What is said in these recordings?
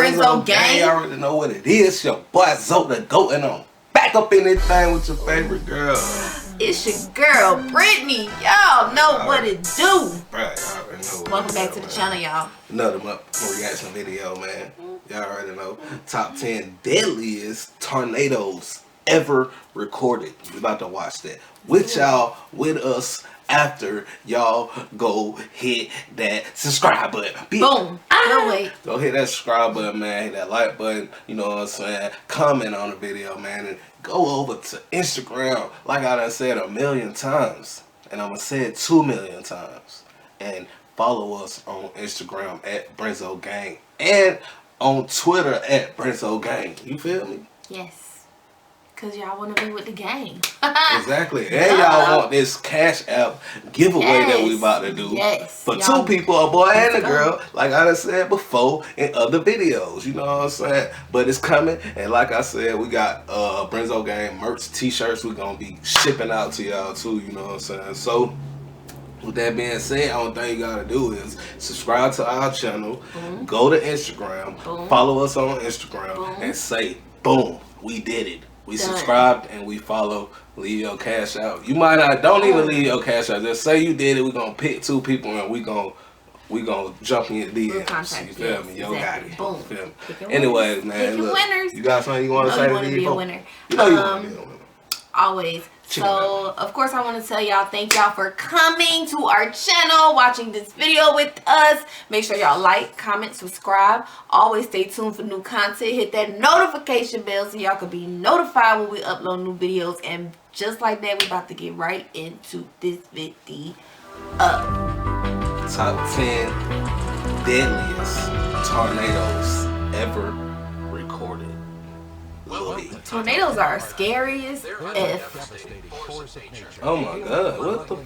Brenzo Gang. You already know what it is. Your boy Zoe the Goat, and I'm back up in this thing with your favorite girl. It's your girl, Brittney. Y'all know what it do. Right, I already know. Welcome back to the channel, y'all. Another reaction video, man. Y'all already know. Top 10 deadliest tornadoes ever recorded. We about to watch that with y'all, with us, after y'all go hit that subscribe button. Boom. Wait. Go hit that subscribe button, man. Hit that like button. You know what I'm saying? Comment on the video, man. And go over to Instagram. Like I done said 1,000,000 times. And I'm going to say it 2,000,000 times. And follow us on Instagram at BRENZOGANG. And on Twitter at BRENZOGANG. You feel me? Yes. Because y'all want to be with the gang. Exactly. And y'all want this Cash App giveaway that we about to do. Yes. For two people, a boy and a girl. Like I done said before in other videos. You know what I'm saying? But it's coming. And like I said, we got Brenzo Gang merch, t-shirts we're going to be shipping out to y'all too. You know what I'm saying? So with that being said, all thing you gotta do is subscribe to our channel, go to Instagram, follow us on Instagram, and say, boom, we did it. We subscribed and we follow. Leave your cash out. You might not, don't even leave your cash out. Just say you did it. We're gonna pick two people and we gonna jump in your DMs. You feel me? Yo, got it. Boom. You feel me? Anyways, man, look, you got something you want to say to these folks? You know you want to be a winner. Always. So, of course, I want to tell y'all, thank y'all for coming to our channel, watching this video with us. Make sure y'all like, comment, subscribe. Always stay tuned for new content. Hit that notification bell so y'all can be notified when we upload new videos. And just like that, we're about to get right into this video. Top 10 deadliest tornadoes ever recorded. Tornadoes are scary as F. Oh my God, what the?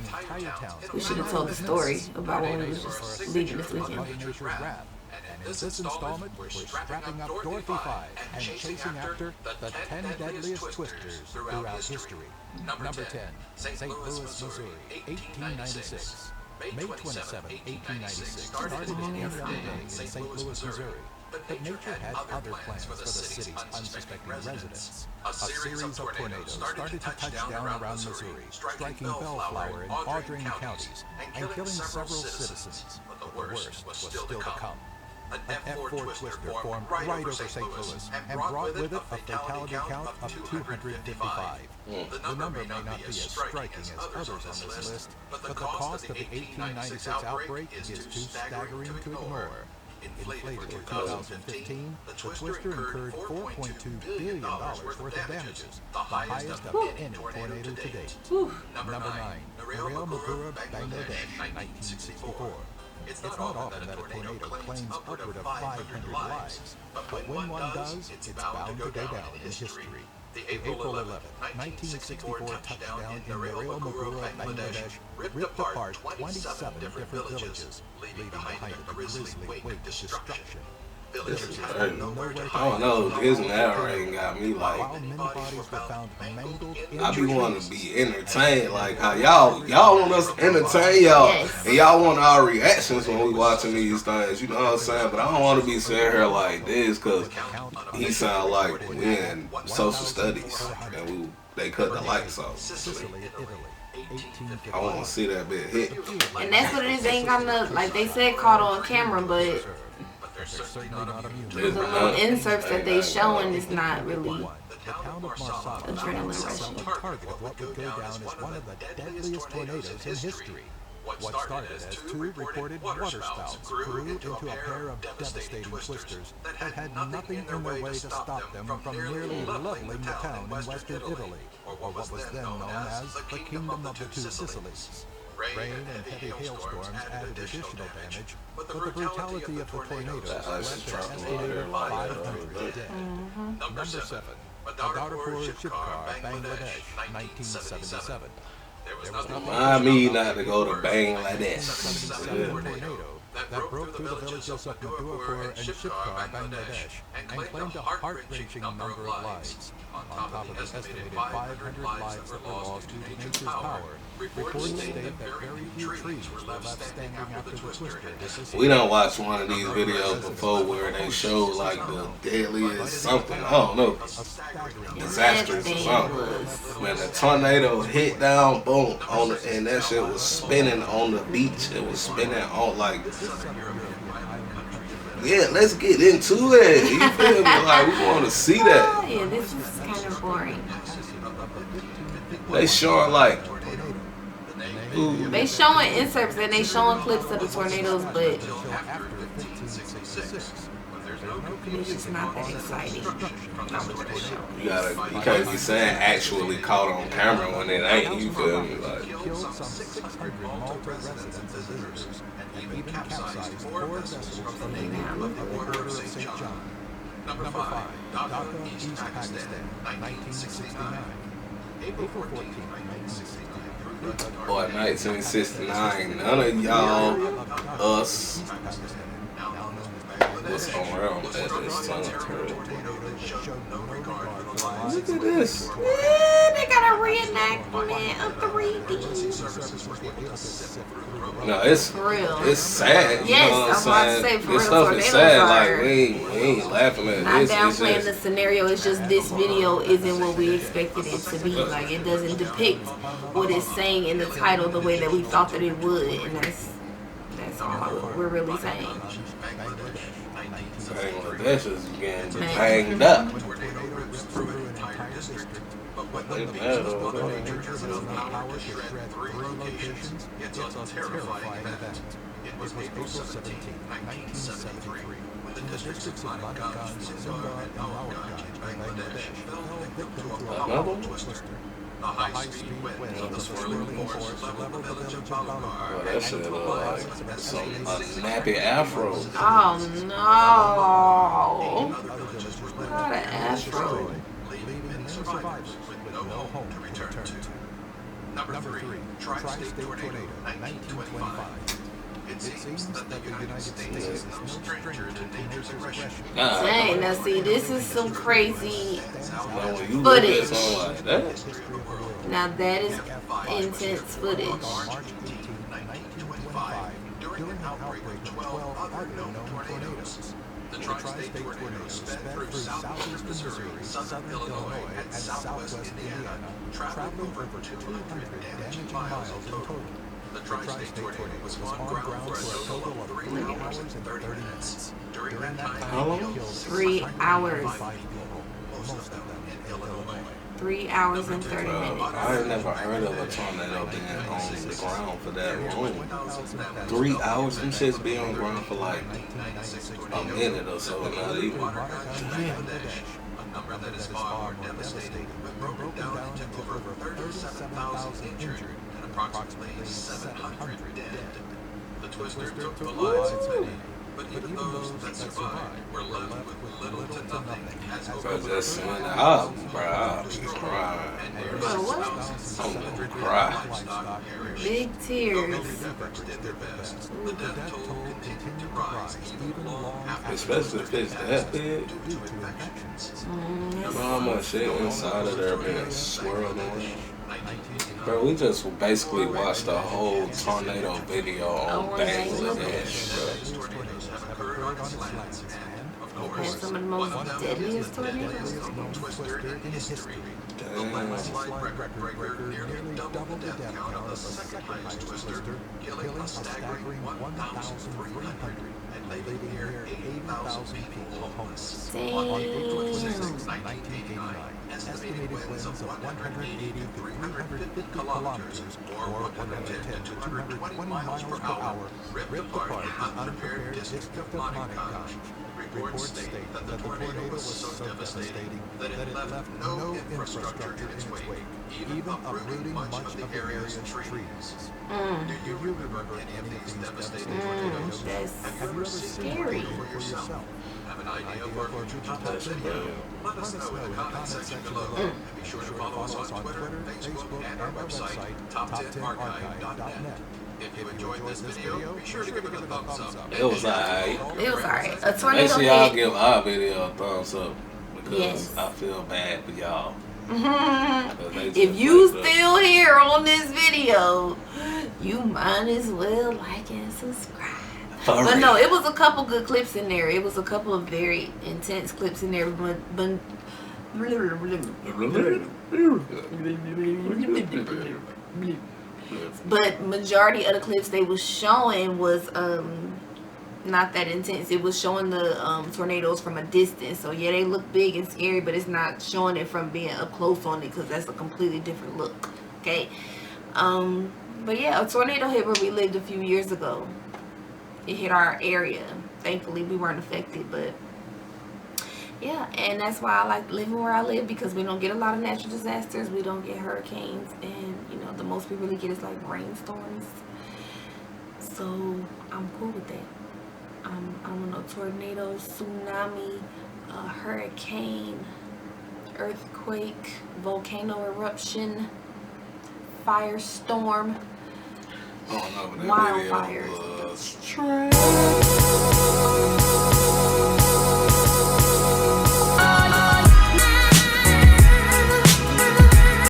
We should have told the story about when we was just leaving this weekend. In this installment, we're strapping up Dorothy 5 and chasing after the 10 deadliest twisters throughout history. Number 10, St. Louis, Missouri, 1896. May 27, 1896 started as any other day in St. Louis, Missouri. But nature had other plans for the city's unsuspecting residents. A series of tornadoes started to touch down around Missouri, striking Bellflower and Audrain counties, and killing several citizens. But the worst was still to come. An F4 twister formed right over St. Louis and brought with it a fatality count of 255. The number may not be as striking as others on this list, but the cost of the 1896 outbreak is too staggering to ignore. Inflated in 2015, the twister incurred $4.2 billion worth of damages, the highest of any tornado to date. Number 9, Narelle Magura, Bangladesh, 1964. It's not often that a tornado claims upward of 500 lives, but when one does, it's bound to go down in history. The April 11, 1964 touchdown in Narelle Magura, Bangladesh ripped apart 27 different villages, leaving behind a grisly wake of destruction. This is crazy. I don't know, this narrating got me like, I be wanting to be entertained, like how y'all want us to entertain y'all, and y'all want our reactions when we watching these things, you know what I'm saying, but I don't want to be sitting here like this, cause he sound like we in social studies, and they cut the lights off. I want to see that bit hit. And that's what it is, they ain't got enough, like they said, caught on camera, but the little inserts that they showing is not really adrenaline rushing. Target of what would go down as one of the deadliest tornadoes in history. What started as two reported waterspouts grew into a pair of devastating twisters that had nothing in their way to stop them from nearly leveling the town in western Italy, or what was then known as the Kingdom of the Two Sicilies. Rain and heavy hailstorms added additional damage, but the brutality of the tornadoes left an estimated 500 dead. Number 7, Adarpur Shipkar, Bangladesh, 1977. Remind me not to go to Bangladesh. Tornado that broke through the villages of Madhurapur and Shipkar, Bangladesh, and claimed a heart-wrenching number of lives. On top of the estimated 500 lives that were lost due to nature's power, reports state that very few trees were left standing after the twister. We done watched one of these videos before where they showed like the deadliest something, I don't know, disasters or something. When the tornado hit down, boom, on the, and that shit was spinning on the beach. It was spinning on like, yeah, let's get into it. You feel me? Like, we want to see that. Oh, yeah, this is kind of boring. They showing like, ooh. They showing inserts and they showing clips of the tornadoes, but it's just not that exciting. You can't be saying actually caught on camera when it ain't. You feel me? Like, Killed some 600 Malta residents and visitors, and even capsized 4 vessels from the Navy at the border of St. John. Number 5, Dhaka, East Pakistan, 1969. April 14, 1969. boy, 1969. None of y'all, us, was around at this time. Look at this. Yeah, they got a reenactment of 3D. No, it's For real. it's sad. You Yes, know what I'm about to I'm say, saying? for This real, stuff is tornadoes sad. are- Like we ain't laughing at Not this. It's downplaying the just, scenario, it's just this video isn't what we expected it to be. Like, it doesn't depict what it's saying in the title the way that we thought that it would, and that's all we're really saying. Bangladesh is getting banged up. They mad over there. It's a terrifying event. It was April 17, 1973, when the districts of Lorenzoganj, Zimbar, and Lorenzoganj in Bangladesh fell victim to a powerful twister. The high-speed winds of the swirling force leveled the village of Balabar. Well, that shit look like some a nappy afro. Oh no! Not an afro. Leaving many survivors with no home to return to. Number 3, Tri-State Tornado, 1925. It seems that the United States is no stranger to nature's aggression. Dang, now see, this is some crazy. Now, when you look at something like that, Now that is intense footage. March 18, 1925, during an outbreak of 12 other known tornadoes. The Tri-State Tornado sped through southeastern Missouri, southern Illinois, and southwest Indiana, traveling over 200 damaging miles in total. The Tri-State Tornado was on ground for a total of 3 hours and 30 minutes. During that time, How long? it killed 3 hours. 605 people, most of them in Illinois. 3 hours and 30 bro, minutes. I ain't never heard of a tornado being on the ground for that long. 3 hours, them shits be on the ground for like a minute or so, not even. A number that is far more devastating, with broken down into over 37,000 injured and approximately 700 dead. The twister took the lives of many, but even those that survived were left with little to nothing as So over just seeing it up, bro, I'll be crying. Bro, what? I'm gonna cry. Big tears. efforts did their best. The death toll continued to rise even long after Especially if it's that big. due to infections. You know how much shit inside of there being swirled around? Bro, we just basically watched a whole tornado video on Bangladesh, bro. Tornadoes have occurred on its lands, and of Had course, some of the most deadliest tornadoes. twister in history. The Damn. landslide record breaker nearly doubled the death count of the second highest twister, killing a staggering 1,300 and leaving near 80,000 people homeless. On April 26, 1989, estimated winds of 180 to 350 kilometers or 110 to 220 miles per hour ripped apart the unprepared district of Lorenzoganj. Reports state that the tornado was so devastating that it left no infrastructure in its wake, even uprooting much of the area's trees. Do you remember any of these devastating tornadoes? That's Have you ever seen scary. one for yourself? Have an idea of our future content video? Let us know in the comment section below. And be sure to follow us on Twitter, Facebook, and our website, top10archive.net. If you enjoyed this video, be sure to give it a thumbs up. It was alright. It was alright. A Make tornado sure y'all hit. give our video a thumbs up because Yes. I feel bad for y'all. If you still here on this video, you might as well like and subscribe. But no, it was a couple good clips in there. It was a couple of very intense clips in there. But majority of the clips they was showing was not that intense. It was showing the tornadoes from a distance. So yeah, they look big and scary, but it's not showing it from being up close on it because that's a completely different look. Okay. But yeah, a tornado hit where we lived a few years ago. It hit our area. Thankfully we weren't affected, but yeah, and that's why I like living where I live, because we don't get a lot of natural disasters. We don't get hurricanes, and you know, the most we really get is like rainstorms. So I'm cool with that. I don't know, tornado, tsunami, hurricane, earthquake, volcano eruption, firestorm, Oh no, but that wildfires. video was trash.